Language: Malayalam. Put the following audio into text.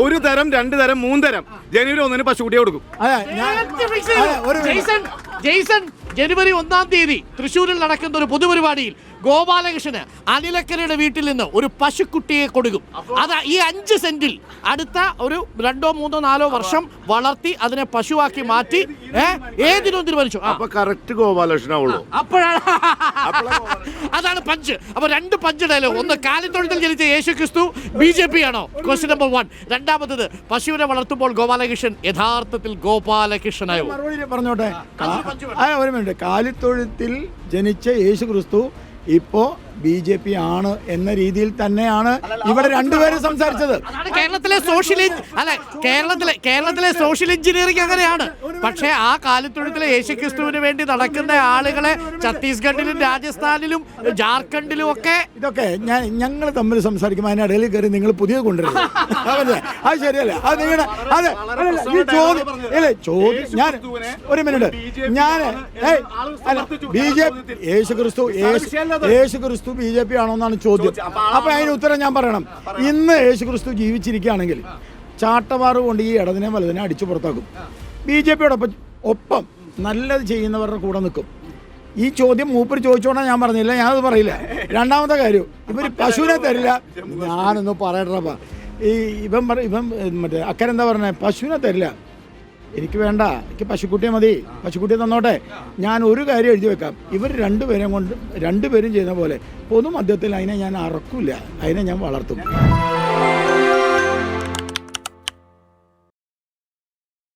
ഒരു തരം, 2 തരം, 3 തരം. ജനുവരി 1 പശുക്കുട്ടിയെ കൊടുക്കും. ജെയ്സൺ ജനുവരി 1 തൃശ്ശൂരിൽ നടക്കുന്ന ഒരു പൊതുപരിപാടിയിൽ ഗോപാലകൃഷ്ണന് അനിലക്കരയുടെ വീട്ടിൽ നിന്ന് ഒരു പശുക്കുട്ടിയെ കൊടുക്കും. അത് ഈ 5 സെന്റിൽ അടുത്ത ഒരു 2, 3, 4 വർഷം വളർത്തി അതിനെ പശുവാക്കി മാറ്റി ഏതിനും തീരുമാനിച്ചു. അപ്പോഴാണ് അതാണ് പഞ്ച്. അപ്പൊ 2 പഞ്ച് ഡയലോഗ്. ഒന്ന്, കാലിത്തൊഴുത്തിൽ ജനിച്ച യേശു ക്രിസ്തു BJP ആണോ? Question number 1. രണ്ടാമത്തത്, പശുവിനെ വളർത്തുമ്പോൾ ഗോപാലകൃഷ്ണൻ യഥാർത്ഥത്തിൽ ഗോപാലകൃഷ്ണനായോ? പറഞ്ഞോട്ടെ. ഒരു മിനിറ്റ്. കാലിത്തൊഴുത്തിൽ ജനിച്ച യേശു ക്രിസ്തു ഇപ്പോ BJP ആണ് എന്ന രീതിയിൽ തന്നെയാണ് ഇവിടെ രണ്ടുപേരും സംസാരിച്ചത്. കേരളത്തിലെ സോഷ്യൽ എഞ്ചിനീയറിംഗ് അങ്ങനെയാണ്. പക്ഷേ ആ കാലിത്തൊഴുത്തിലെ യേശുക്രിസ്തുവിന് വേണ്ടി നടക്കുന്ന ആളുകളെ ഛത്തീസ്ഗഡിലും രാജസ്ഥാനിലും ജാർഖണ്ഡിലും ഒക്കെ ഇതൊക്കെ ഞങ്ങൾ തമ്മിൽ സംസാരിക്കുമ്പോൾ അതിനിടയിൽ കയറി നിങ്ങൾ പുതിയത് കൊണ്ടുവരുന്നത് അത് ശരിയല്ല. അത് നിങ്ങളുടെ ഈ ചോദ്യം ഞാൻ ഒരു മിനിറ്റ് ഞാൻ BJP യേശു ക്രിസ്തു BJP ആണോ എന്നാണ് ചോദ്യം. അപ്പൊ അതിന് ഉത്തരം ഞാൻ പറയണം. ഇന്ന് യേശു ക്രിസ്തു ജീവിച്ചിരിക്കുകയാണെങ്കിൽ ചാട്ടവാറ് കൊണ്ട് ഈ ഇടതിനെ വലതിനെ അടിച്ചു പുറത്താക്കും. BJPയോടൊപ്പം ഒപ്പം നല്ലത് ചെയ്യുന്നവരുടെ കൂടെ നിൽക്കും. ഈ ചോദ്യം മൂപ്പർ ചോദിച്ചോണ്ടാ ഞാൻ പറഞ്ഞില്ല, ഞാനത് പറയില്ല. രണ്ടാമത്തെ കാര്യം, ഇവർ പശുവിനെ തരില്ല. ഞാനൊന്ന് പറയട്ടപ്പാ. ഇവൻ മറ്റേ അക്കരെന്താ പറഞ്ഞേ, പശുവിനെ തരില്ല. എനിക്ക് വേണ്ട, എനിക്ക് പശുക്കുട്ടിയെ മതി, പശുക്കുട്ടിയെ തന്നോട്ടെ. ഞാൻ ഒരു കാര്യം എഴുതി വെക്കാം, ഇവർ രണ്ടുപേരും ചെയ്യുന്ന പോലെ പൊതുമധ്യത്തിൽ അതിനെ ഞാൻ അറക്കില്ല, അതിനെ ഞാൻ വളർത്തും.